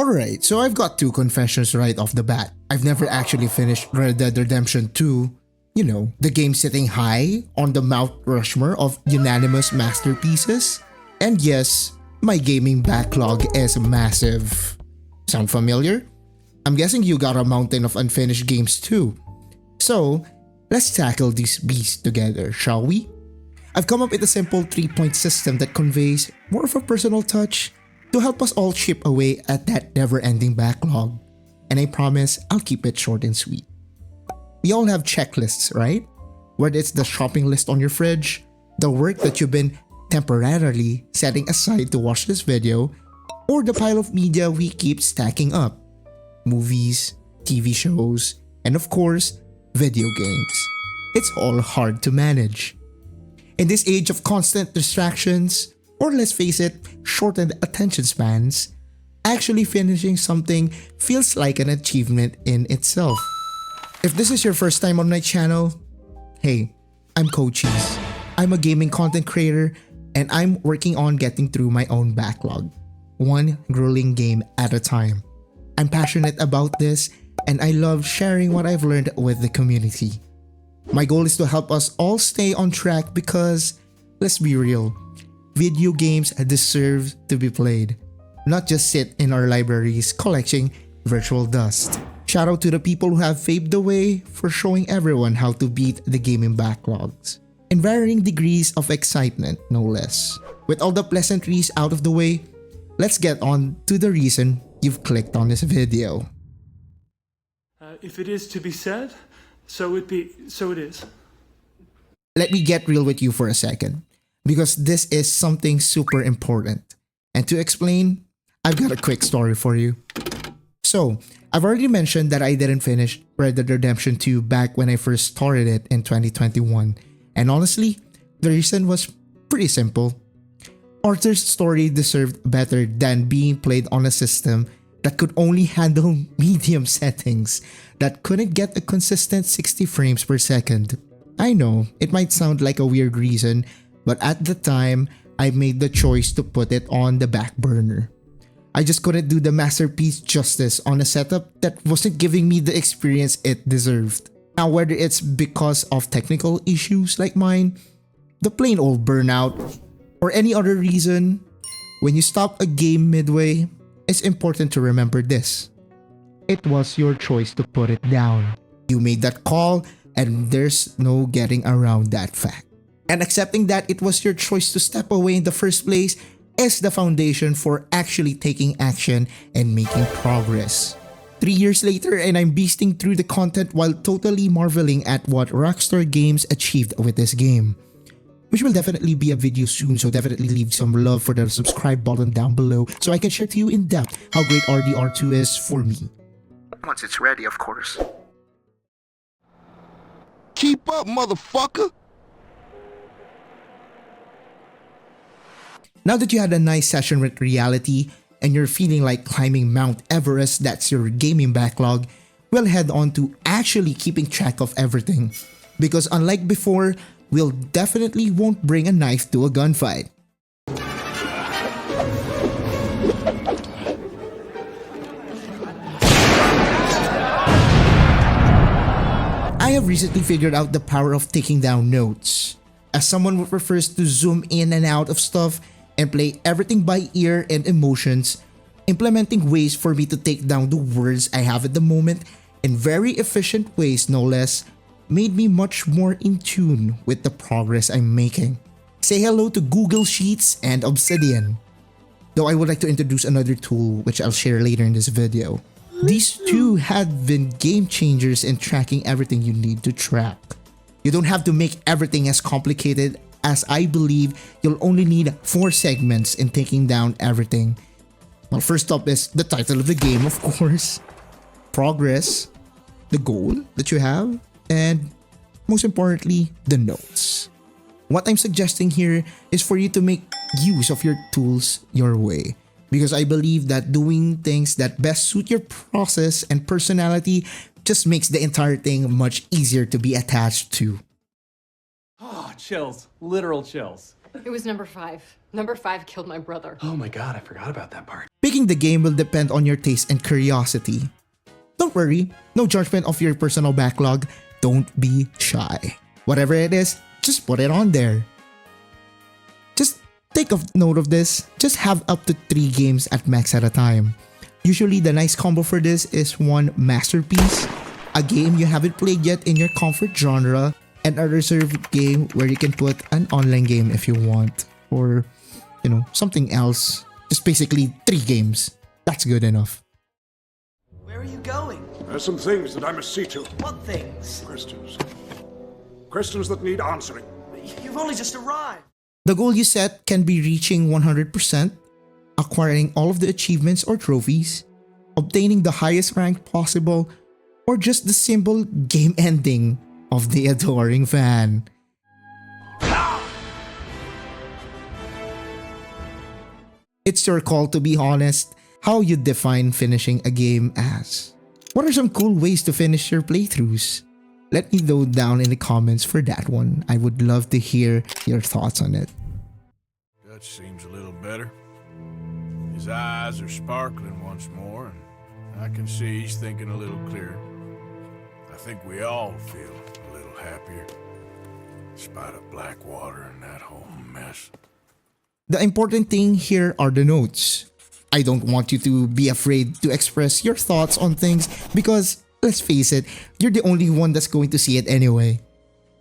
Alright, so I've got two confessions right off the bat. I've never actually finished Red Dead Redemption 2. You know, the game sitting high on the Mount Rushmore of unanimous masterpieces. And yes, my gaming backlog is massive. Sound familiar? I'm guessing you got a mountain of unfinished games too. So, let's tackle these beasts together, shall we? I've come up with a simple 3-point system that conveys more of a personal touch to help us all chip away at that never-ending backlog. And I promise I'll keep it short and sweet. We all have checklists, right? Whether it's the shopping list on your fridge, the work that you've been temporarily setting aside to watch this video, or the pile of media we keep stacking up. Movies, TV shows, and of course, video games. It's all hard to manage. In this age of constant distractions, or let's face it, shortened attention spans, actually finishing something feels like an achievement in itself. If this is your first time on my channel, hey, I'm Coaches. I'm a gaming content creator and I'm working on getting through my own backlog, one grueling game at a time. I'm passionate about this and I love sharing what I've learned with the community. My goal is to help us all stay on track because, let's be real, video games deserve to be played, not just sit in our libraries collecting virtual dust. Shout out to the people who have paved the way for showing everyone how to beat the gaming backlogs. In varying degrees of excitement, no less. With all the pleasantries out of the way, let's get on to the reason you've clicked on this video. If it is to be said, so it is. Let me get real with you for a second, because this is something super important. And to explain, I've got a quick story for you. So, I've already mentioned that I didn't finish Red Dead Redemption 2 back when I first started it in 2021. And honestly, the reason was pretty simple. Arthur's story deserved better than being played on a system that could only handle medium settings, that couldn't get a consistent 60 frames per second. I know, it might sound like a weird reason, but at the time, I made the choice to put it on the back burner. I just couldn't do the masterpiece justice on a setup that wasn't giving me the experience it deserved. Now, whether it's because of technical issues like mine, the plain old burnout, or any other reason, when you stop a game midway, it's important to remember this. It was your choice to put it down. You made that call, and there's no getting around that fact. And accepting that it was your choice to step away in the first place is the foundation for actually taking action and making progress. 3 years later and I'm beasting through the content while totally marveling at what Rockstar Games achieved with this game. Which will definitely be a video soon, so definitely leave some love for the subscribe button down below so I can share to you in depth how great RDR2 is for me. Once it's ready, of course. Keep up, motherfucker! Now that you had a nice session with reality and you're feeling like climbing Mount Everest, that's your gaming backlog, we'll head on to actually keeping track of everything. Because unlike before, we'll definitely won't bring a knife to a gunfight. I have recently figured out the power of taking down notes. As someone who prefers to zoom in and out of stuff and play everything by ear and emotions, implementing ways for me to take down the words I have at the moment in very efficient ways, no less, made me much more in tune with the progress I'm making. Say hello to Google Sheets and Obsidian. Though I would like to introduce another tool which I'll share later in this video. These two have been game changers in tracking everything you need to track. You don't have to make everything as complicated, as I believe you'll only need 4 segments in taking down everything. Well, first up is the title of the game, of course, progress, the goal that you have, and most importantly, the notes. What I'm suggesting here is for you to make use of your tools your way, because I believe that doing things that best suit your process and personality just makes the entire thing much easier to be attached to. Oh, chills. Literal chills. It was number 5. Number 5 killed my brother. Oh my god, I forgot about that part. Picking the game will depend on your taste and curiosity. Don't worry, no judgment of your personal backlog. Don't be shy. Whatever it is, just put it on there. Just take a note of this. Just have up to 3 games at max at a time. Usually the nice combo for this is one masterpiece, a game you haven't played yet in your comfort genre, and a reserved game where you can put an online game if you want, or something else. Just basically 3 games. That's good enough. Where are you going? There's some things that I must see to. What things? Questions. Questions that need answering. You've only just arrived. The goal you set can be reaching 100%, acquiring all of the achievements or trophies, obtaining the highest rank possible, or just the simple game ending of the adoring fan. It's your call to be honest, how you define finishing a game as. What are some cool ways to finish your playthroughs? Let me know down in the comments for that one. I would love to hear your thoughts on it. Dutch seems a little better. His eyes are sparkling once more, and I can see he's thinking a little clearer. I think we all feel a little happier, in spite of Blackwater and that whole mess. The important thing here are the notes. I don't want you to be afraid to express your thoughts on things because, let's face it, you're the only one that's going to see it anyway.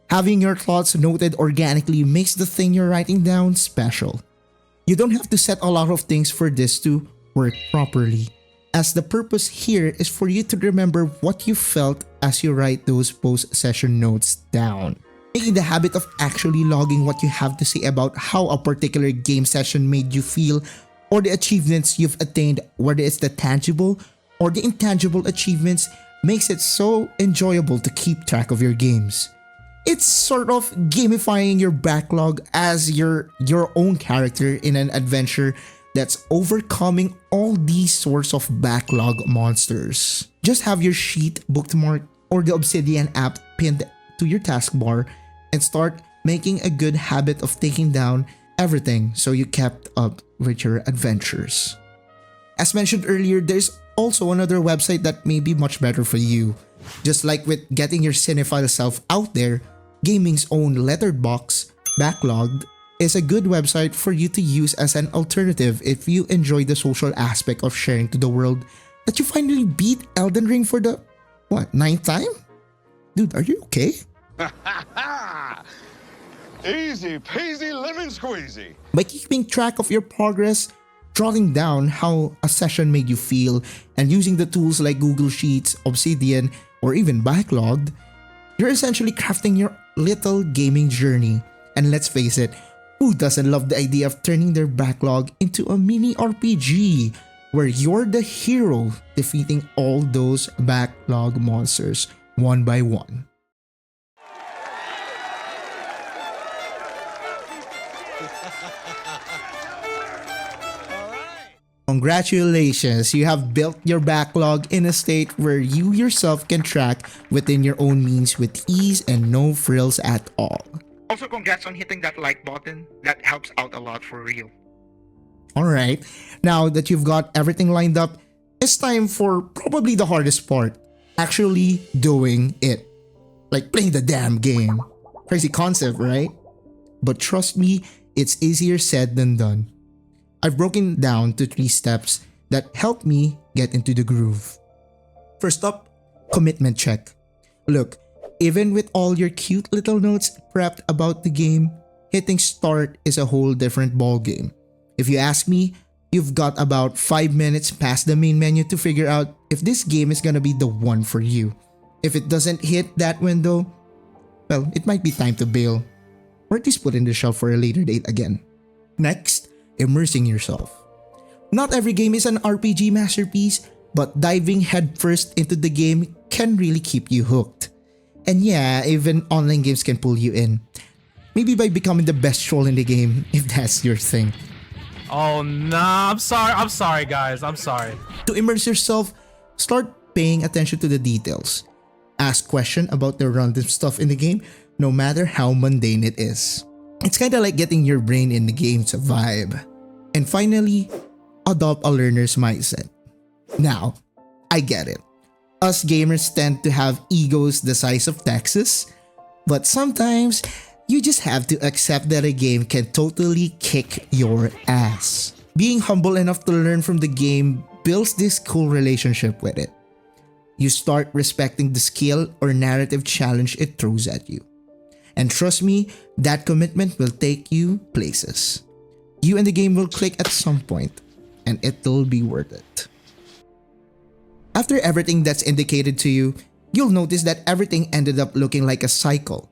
Having your thoughts noted organically makes the thing you're writing down special. You don't have to set a lot of things for this to work properly, as the purpose here is for you to remember what you felt as you write those post-session notes down. Making the habit of actually logging what you have to say about how a particular game session made you feel, or the achievements you've attained, whether it's the tangible or the intangible achievements, makes it so enjoyable to keep track of your games. It's sort of gamifying your backlog as your own character in an adventure that's overcoming all these sorts of backlog monsters. Just have your sheet bookmarked or the Obsidian app pinned to your taskbar and start making a good habit of taking down everything so you kept up with your adventures. As mentioned earlier, there's also another website that may be much better for you. Just like with getting your cinephile self out there, gaming's own letterbox, Backlogged, is a good website for you to use as an alternative if you enjoy the social aspect of sharing to the world that you finally beat Elden Ring for the, 9th time? Dude, are you okay? Easy peasy lemon squeezy. By keeping track of your progress, jotting down how a session made you feel, and using the tools like Google Sheets, Obsidian, or even Backlogged, you're essentially crafting your little gaming journey. And let's face it, who doesn't love the idea of turning their backlog into a mini RPG where you're the hero defeating all those backlog monsters one by one? Congratulations, you have built your backlog in a state where you yourself can track within your own means with ease and no frills at all. Also, congrats on hitting that like button. That helps out a lot for real. Alright, now that you've got everything lined up, it's time for probably the hardest part. Actually doing it. Like playing the damn game. Crazy concept, right? But trust me, it's easier said than done. I've broken down to 3 steps that help me get into the groove. First up, commitment check. Look, even with all your cute little notes prepped about the game, hitting start is a whole different ballgame. If you ask me, you've got about 5 minutes past the main menu to figure out if this game is gonna be the one for you. If it doesn't hit that window, well, it might be time to bail, or at least put in the shelf for a later date again. Next, immersing yourself. Not every game is an RPG masterpiece, but diving headfirst into the game can really keep you hooked. And yeah, even online games can pull you in. Maybe by becoming the best troll in the game, if that's your thing. Oh nah, I'm sorry guys, I'm sorry. To immerse yourself, start paying attention to the details. Ask questions about the random stuff in the game, no matter how mundane it is. It's kind of like getting your brain in the game to vibe. And finally, adopt a learner's mindset. Now, I get it. Us gamers tend to have egos the size of Texas, but sometimes you just have to accept that a game can totally kick your ass. Being humble enough to learn from the game builds this cool relationship with it. You start respecting the skill or narrative challenge it throws at you. And trust me, that commitment will take you places. You and the game will click at some point, and it'll be worth it. After everything that's indicated to you, you'll notice that everything ended up looking like a cycle.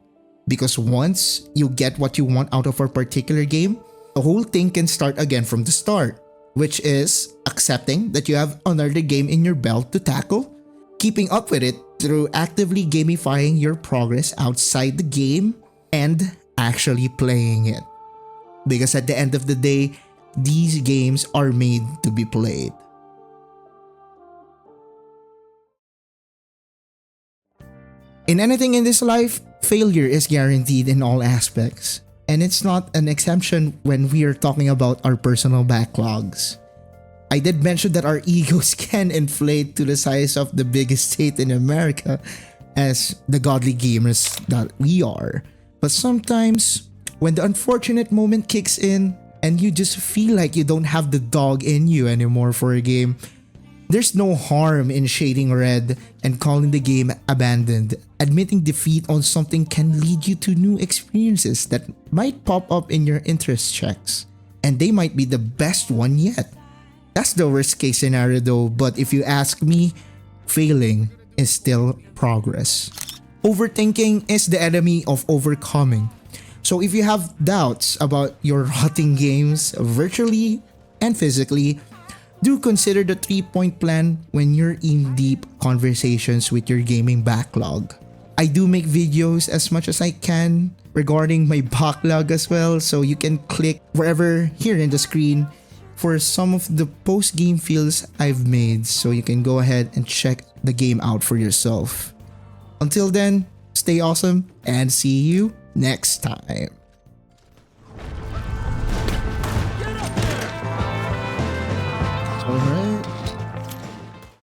Because once you get what you want out of a particular game, the whole thing can start again from the start, which is accepting that you have another game in your belt to tackle, keeping up with it through actively gamifying your progress outside the game, and actually playing it. Because at the end of the day, these games are made to be played. In anything in this life, failure is guaranteed in all aspects. And it's not an exemption when we are talking about our personal backlogs. I did mention that our egos can inflate to the size of the biggest state in America as the godly gamers that we are. But sometimes, when the unfortunate moment kicks in and you just feel like you don't have the dog in you anymore for a game, there's no harm in shading red and calling the game abandoned. Admitting defeat on something can lead you to new experiences that might pop up in your interest checks. And they might be the best one yet. That's the worst case scenario though, but if you ask me, failing is still progress. Overthinking is the enemy of overcoming. So if you have doubts about your rotting games virtually and physically, do consider the 3-point plan when you're in deep conversations with your gaming backlog. I do make videos as much as I can regarding my backlog as well, so you can click wherever here in the screen for some of the post-game feels I've made, so you can go ahead and check the game out for yourself. Until then, stay awesome and see you next time.